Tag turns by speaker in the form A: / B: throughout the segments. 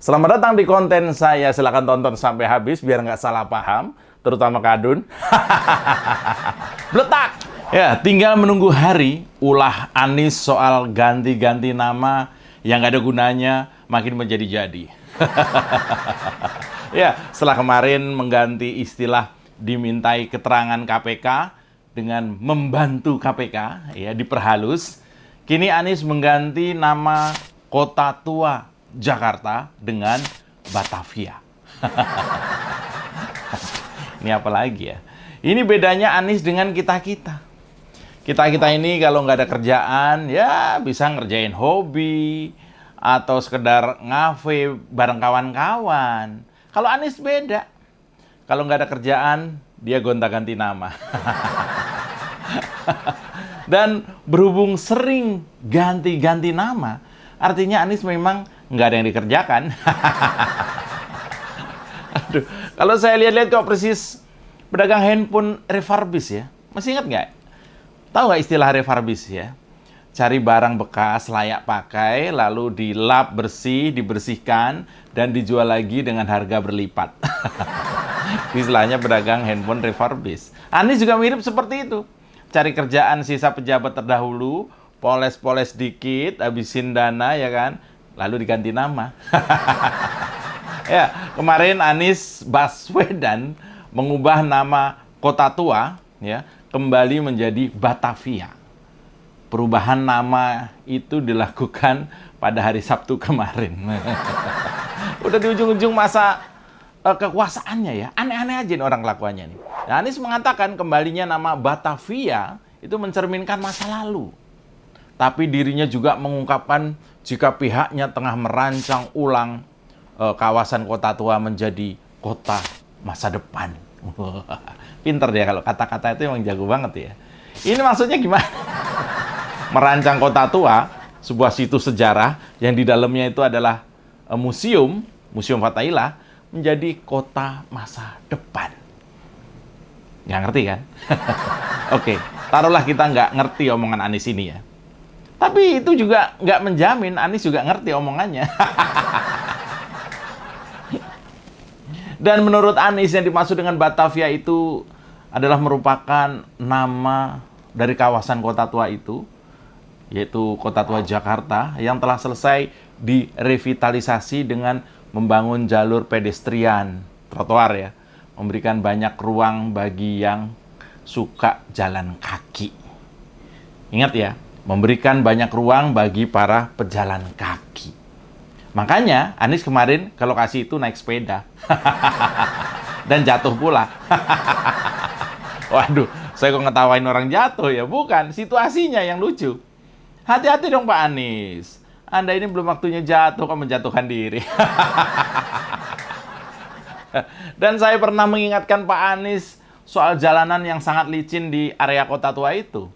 A: Selamat datang di konten saya. Silahkan tonton sampai habis biar nggak salah paham, terutama Kadun. Bletak! Ya, tinggal menunggu hari ulah Anies soal ganti-ganti nama yang nggak ada gunanya makin menjadi-jadi. Ya, setelah kemarin mengganti istilah dimintai keterangan KPK dengan membantu KPK, ya diperhalus. Kini Anies mengganti nama Kota Tua Jakarta dengan Batavia. Ini apa lagi ya? Ini bedanya Anies dengan kita-kita. Kita-kita ini kalau nggak ada kerjaan, ya bisa ngerjain hobi, atau sekedar ngafe bareng kawan-kawan. Kalau Anies beda. Kalau nggak ada kerjaan, dia gonta-ganti nama. Dan berhubung sering ganti-ganti nama, artinya Anies memang nggak ada yang dikerjakan. Aduh, kalau saya lihat-lihat kok persis pedagang handphone refurbish ya. Masih ingat nggak? Tahu nggak istilah refurbish ya? Cari barang bekas layak pakai, lalu dilap bersih, dibersihkan, dan dijual lagi dengan harga berlipat. Istilahnya pedagang handphone refurbish. Anies juga mirip seperti itu. Cari kerjaan sisa pejabat terdahulu, poles-poles dikit, habisin dana ya kan, lalu diganti nama. Ya, kemarin Anies Baswedan mengubah nama Kota Tua ya kembali menjadi Batavia. Perubahan nama itu dilakukan pada hari Sabtu kemarin. Udah di ujung-ujung masa kekuasaannya ya. Aneh-aneh aja nih orang kelakuannya nih. Nah, Anies mengatakan kembalinya nama Batavia itu mencerminkan masa lalu. Tapi dirinya juga mengungkapkan jika pihaknya tengah merancang ulang kawasan Kota Tua menjadi kota masa depan. Pinter dia kalau kata-kata itu emang jago banget ya. Ini maksudnya gimana? Merancang Kota Tua, sebuah situs sejarah yang di dalamnya itu adalah museum Fathahillah, menjadi kota masa depan. Nggak ngerti kan? Oke, taruhlah kita nggak ngerti omongan Anies ini ya. Tapi itu juga nggak menjamin Anies juga ngerti omongannya. Dan menurut Anies yang dimaksud dengan Batavia itu adalah merupakan nama dari kawasan Kota Tua itu, yaitu Kota Tua Jakarta yang telah selesai direvitalisasi dengan membangun jalur pedestrian, trotoar ya, memberikan banyak ruang bagi yang suka jalan kaki. Ingat ya, memberikan banyak ruang bagi para pejalan kaki. Makanya Anies kemarin ke lokasi itu naik sepeda. Dan jatuh pula. Waduh, saya kok ngetawain orang jatuh ya? Bukan, situasinya yang lucu. Hati-hati dong Pak Anies. Anda ini belum waktunya jatuh, kok menjatuhkan diri. Dan saya pernah mengingatkan Pak Anies soal jalanan yang sangat licin di area Kota Tua itu.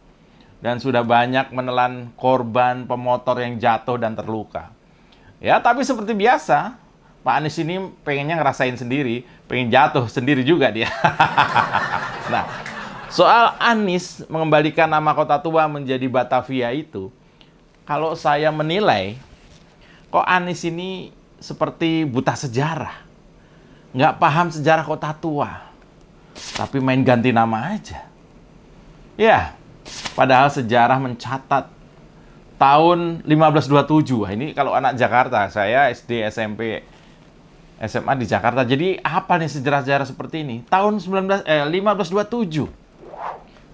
A: Dan sudah banyak menelan korban pemotor yang jatuh dan terluka. Ya, tapi seperti biasa, Pak Anies ini pengennya ngerasain sendiri, pengen jatuh sendiri juga dia. Nah, soal Anies mengembalikan nama Kota Tua menjadi Batavia itu, kalau saya menilai, kok Anies ini seperti buta sejarah. Nggak paham sejarah Kota Tua, tapi main ganti nama aja. Ya, padahal sejarah mencatat tahun 1527. Ini kalau anak Jakarta, saya SD, SMP, SMA di Jakarta. Jadi apa nih sejarah-sejarah seperti ini? Tahun 1527.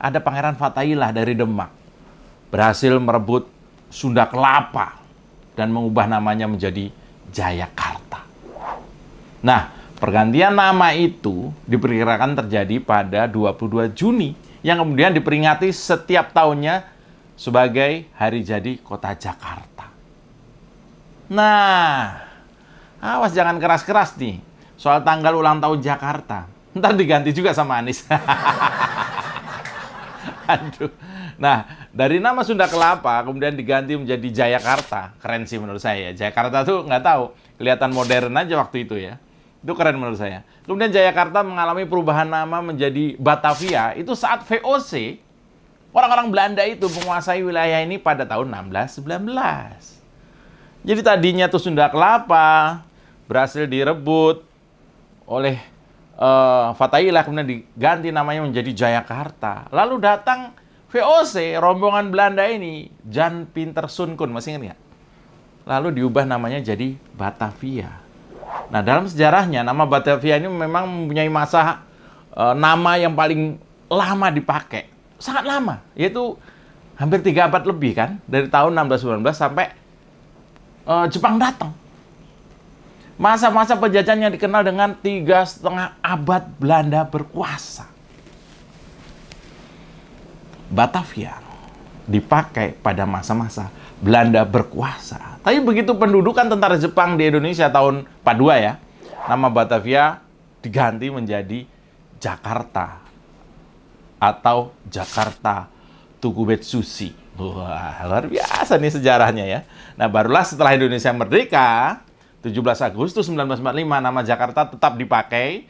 A: Ada Pangeran Fathahillah dari Demak. Berhasil merebut Sunda Kelapa dan mengubah namanya menjadi Jayakarta. Nah, pergantian nama itu diperkirakan terjadi pada 22 Juni yang kemudian diperingati setiap tahunnya sebagai hari jadi Kota Jakarta. Nah, awas jangan keras-keras nih soal tanggal ulang tahun Jakarta. Ntar diganti juga sama Anies. Aduh. Nah, dari nama Sunda Kelapa kemudian diganti menjadi Jayakarta. Keren sih menurut saya. Jayakarta tuh nggak tahu, kelihatan modern aja waktu itu ya. Itu keren menurut saya. Kemudian Jayakarta mengalami perubahan nama menjadi Batavia itu saat VOC. Orang-orang Belanda itu menguasai wilayah ini pada tahun 1619. Jadi tadinya tuh Sunda Kelapa, berhasil direbut oleh Fathaillah, kemudian diganti namanya menjadi Jayakarta. Lalu datang VOC, rombongan Belanda ini, Jan Pieterszoon Koen, masih ingat nggak? Lalu diubah namanya jadi Batavia. Nah, dalam sejarahnya, nama Batavia ini memang mempunyai masa nama yang paling lama dipakai. Sangat lama, yaitu hampir 3 abad lebih kan, dari tahun 1619 sampai Jepang datang. Masa-masa penjajahan yang dikenal dengan 3,5 abad Belanda berkuasa. Batavia dipakai pada masa-masa Belanda berkuasa. Tapi begitu pendudukan tentara Jepang di Indonesia tahun 42 ya, nama Batavia diganti menjadi Jakarta atau Jakarta Tokubetsushi. Wah, luar biasa nih sejarahnya ya. Nah, barulah setelah Indonesia merdeka, 17 Agustus 1945, nama Jakarta tetap dipakai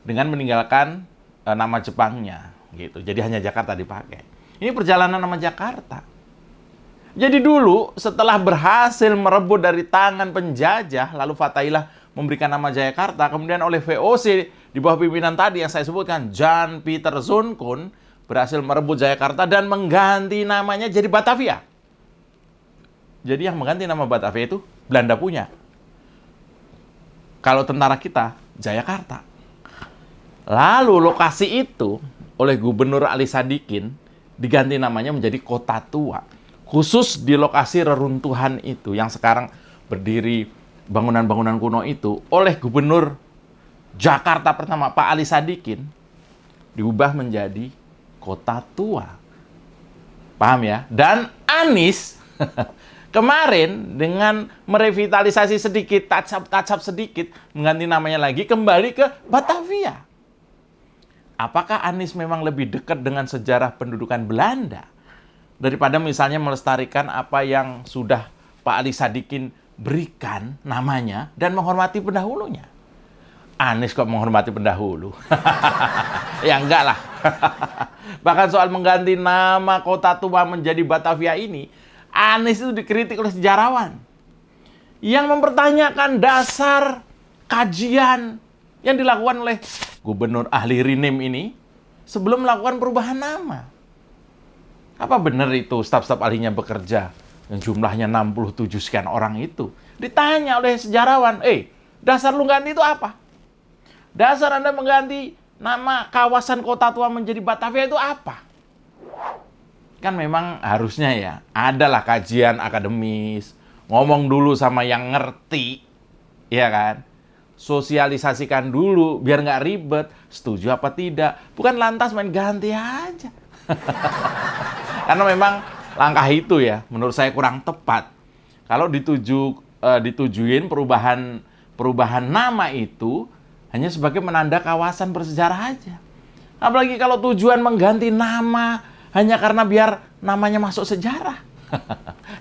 A: dengan meninggalkan nama Jepangnya gitu. Jadi hanya Jakarta dipakai. Ini perjalanan nama Jakarta. Jadi dulu setelah berhasil merebut dari tangan penjajah, lalu Fathaillah memberikan nama Jayakarta, kemudian oleh VOC di bawah pimpinan tadi yang saya sebutkan, Jan Pieterszoon Koen, berhasil merebut Jayakarta dan mengganti namanya jadi Batavia. Jadi yang mengganti nama Batavia itu Belanda punya. Kalau tentara kita, Jayakarta. Lalu lokasi itu oleh Gubernur Ali Sadikin diganti namanya menjadi Kota Tua. Khusus di lokasi reruntuhan itu, yang sekarang berdiri bangunan-bangunan kuno itu, oleh Gubernur Jakarta pertama, Pak Ali Sadikin, diubah menjadi Kota Tua. Paham ya? Dan Anies kemarin dengan merevitalisasi sedikit, touch up sedikit, mengganti namanya lagi, kembali ke Batavia. Apakah Anies memang lebih dekat dengan sejarah pendudukan Belanda daripada misalnya melestarikan apa yang sudah Pak Ali Sadikin berikan namanya dan menghormati pendahulunya? Anies kok menghormati pendahulu? Ya enggak lah. Bahkan soal mengganti nama Kota Tua menjadi Batavia ini, Anies itu dikritik oleh sejarawan yang mempertanyakan dasar kajian yang dilakukan oleh Gubernur ahli Rinim ini sebelum melakukan perubahan nama. Apa benar itu staf-staf ahlinya bekerja yang jumlahnya 67 sekian orang itu? Ditanya oleh sejarawan, dasar lu ganti itu apa? Dasar Anda mengganti nama kawasan Kota Tua menjadi Batavia itu apa? Kan memang harusnya ya, adalah kajian akademis, ngomong dulu sama yang ngerti, ya kan? Sosialisasikan dulu, biar nggak ribet, setuju apa tidak. Bukan lantas main ganti aja. Karena memang langkah itu ya, menurut saya kurang tepat. Kalau ditujuin perubahan nama itu hanya sebagai menanda kawasan bersejarah aja. Apalagi kalau tujuan mengganti nama hanya karena biar namanya masuk sejarah.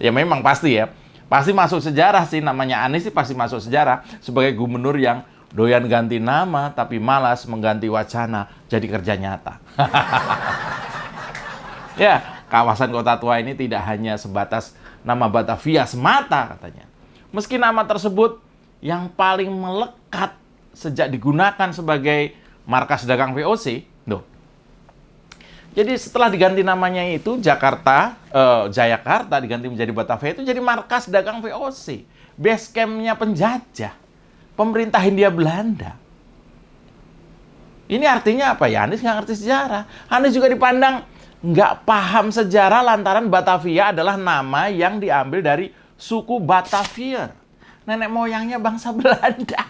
A: Ya memang pasti ya. Pasti masuk sejarah sih, namanya Anies sih pasti masuk sejarah sebagai gubernur yang doyan ganti nama tapi malas mengganti wacana jadi kerja nyata. Ya, kawasan Kota Tua ini tidak hanya sebatas nama Batavia semata katanya. Meski nama tersebut yang paling melekat sejak digunakan sebagai markas dagang VOC, jadi setelah diganti namanya itu Jayakarta diganti menjadi Batavia itu jadi markas dagang VOC, base camp-nya penjajah, pemerintah Hindia Belanda. Ini artinya apa ya? Anies nggak ngerti sejarah. Anies juga dipandang nggak paham sejarah lantaran Batavia adalah nama yang diambil dari suku Batavier, nenek moyangnya bangsa Belanda.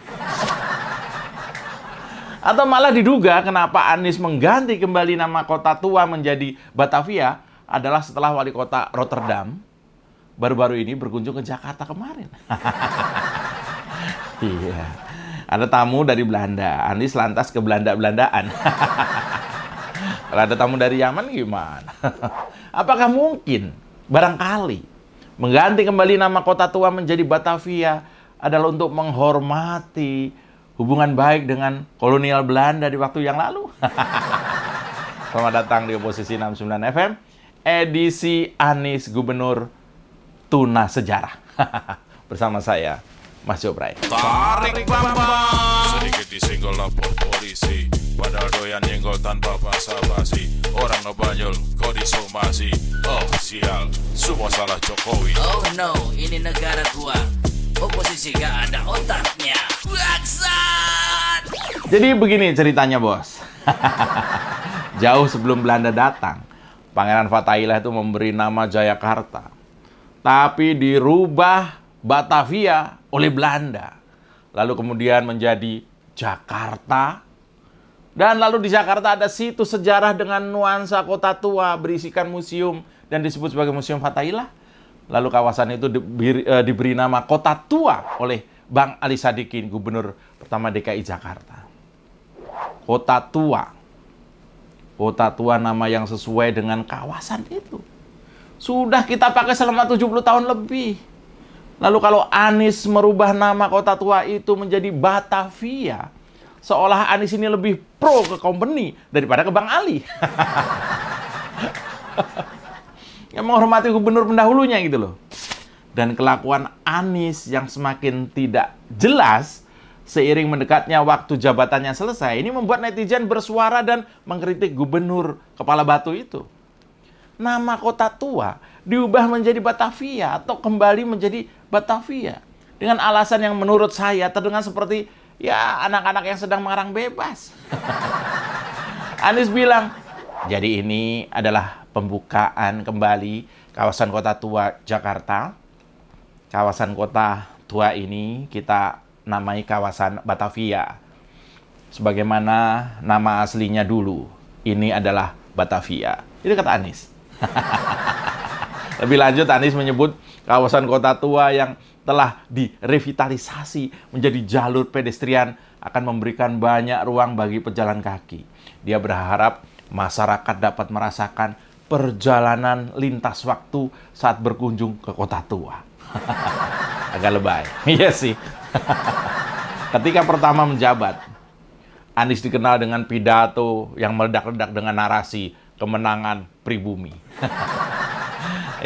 A: Atau malah diduga kenapa Anies mengganti kembali nama Kota Tua menjadi Batavia adalah setelah wali kota Rotterdam baru-baru ini berkunjung ke Jakarta kemarin. Iya, ada tamu dari Belanda, Anies lantas ke Belanda-Belandaan. Kalau ada tamu dari Yaman gimana? Apakah mungkin, barangkali, mengganti kembali nama Kota Tua menjadi Batavia adalah untuk menghormati hubungan baik dengan kolonial Belanda di waktu yang lalu? Selamat datang di Oposisi 69 FM, edisi Anies Gubernur Tuna Sejarah. Bersama saya, Mas Jobray.
B: Tarik Bambang. Sedikit disenggol lapor polisi, padahal doyan nyenggol tanpa basa-basi. Orang ngebanyol kok disomasi. Oh sial, semua salah Jokowi.
C: Oh no, ini negara gua. Oposisi gak ada otaknya. Bangsat!
A: Jadi begini ceritanya, Bos. Jauh sebelum Belanda datang, Pangeran Fathaillah itu memberi nama Jayakarta. Tapi dirubah Batavia oleh Belanda. Lalu kemudian menjadi Jakarta. Dan lalu di Jakarta ada situs sejarah dengan nuansa kota tua berisikan museum dan disebut sebagai Museum Fathaillah. Lalu kawasan itu diberi nama Kota Tua oleh Bang Ali Sadikin, gubernur pertama DKI Jakarta. Kota Tua. Kota Tua nama yang sesuai dengan kawasan itu. Sudah kita pakai selama 70 tahun lebih. Lalu kalau Anies merubah nama Kota Tua itu menjadi Batavia, seolah Anies ini lebih pro ke company daripada ke Bang Ali. Yang menghormati gubernur pendahulunya gitu loh. Dan kelakuan Anies yang semakin tidak jelas seiring mendekatnya waktu jabatannya selesai, ini membuat netizen bersuara dan mengkritik gubernur kepala batu itu. Nama Kota Tua diubah menjadi Batavia atau kembali menjadi Batavia dengan alasan yang menurut saya terdengar seperti ya anak-anak yang sedang mengarang bebas. Anies bilang, jadi ini adalah pembukaan kembali kawasan Kota Tua Jakarta. Kawasan Kota Tua ini kita namai kawasan Batavia. Sebagaimana nama aslinya dulu. Ini adalah Batavia. Itu kata Anies. Lebih lanjut Anies menyebut kawasan Kota Tua yang telah direvitalisasi menjadi jalur pedestrian akan memberikan banyak ruang bagi pejalan kaki. Dia berharap masyarakat dapat merasakan perjalanan lintas waktu saat berkunjung ke Kota Tua. Agak lebay. Iya sih. Ketika pertama menjabat, Anies dikenal dengan pidato yang meledak-ledak dengan narasi kemenangan pribumi.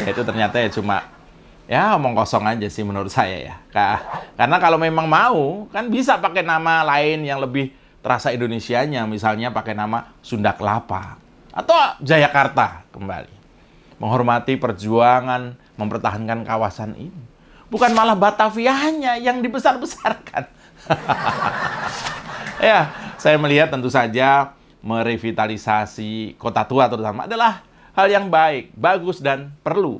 A: Ya itu ternyata ya cuma ya omong kosong aja sih menurut saya ya. Karena kalau memang mau, kan bisa pakai nama lain yang lebih terasa Indonesianya. Misalnya pakai nama Sunda Kelapa. Atau Jayakarta kembali. Menghormati perjuangan mempertahankan kawasan ini. Bukan malah Batavianya yang dibesar-besarkan. Ya, saya melihat tentu saja merevitalisasi Kota Tua terutama adalah hal yang baik, bagus, dan perlu.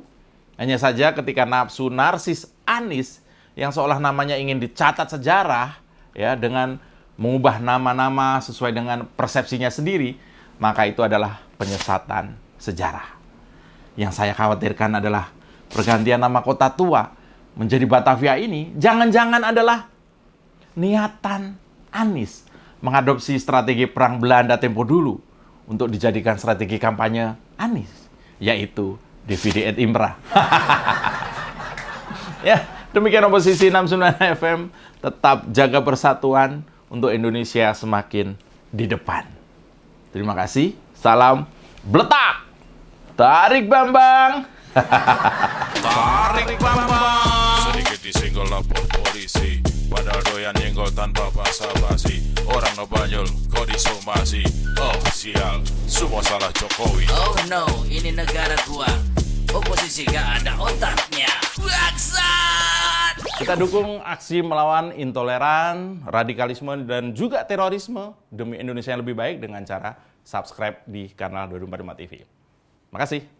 A: Hanya saja ketika nafsu narsis Anies yang seolah namanya ingin dicatat sejarah ya dengan mengubah nama-nama sesuai dengan persepsinya sendiri, maka itu adalah penyesatan sejarah. Yang saya khawatirkan adalah pergantian nama Kota Tua menjadi Batavia ini jangan-jangan adalah niatan Anies mengadopsi strategi perang Belanda tempo dulu untuk dijadikan strategi kampanye Anies, yaitu DVD et Impra. Ya, demikian Oposisi 69 FM. Tetap jaga persatuan untuk Indonesia semakin di depan. Terima kasih. Salam Bletak. Tarik Bambang.
B: Tarik Bambang. Sedikit disenggol lapor polisi, padahal doyan nyenggol tanpa basa-basi. Orang ngebanyol kok disomasi. Oh sial, semua salah Jokowi.
C: Oh no, ini negara gua. Oposisi gak ada otaknya. Bangsat!
A: Kita dukung aksi melawan intoleran, radikalisme, dan juga terorisme demi Indonesia yang lebih baik dengan cara subscribe di kanal 245 TV. Makasih.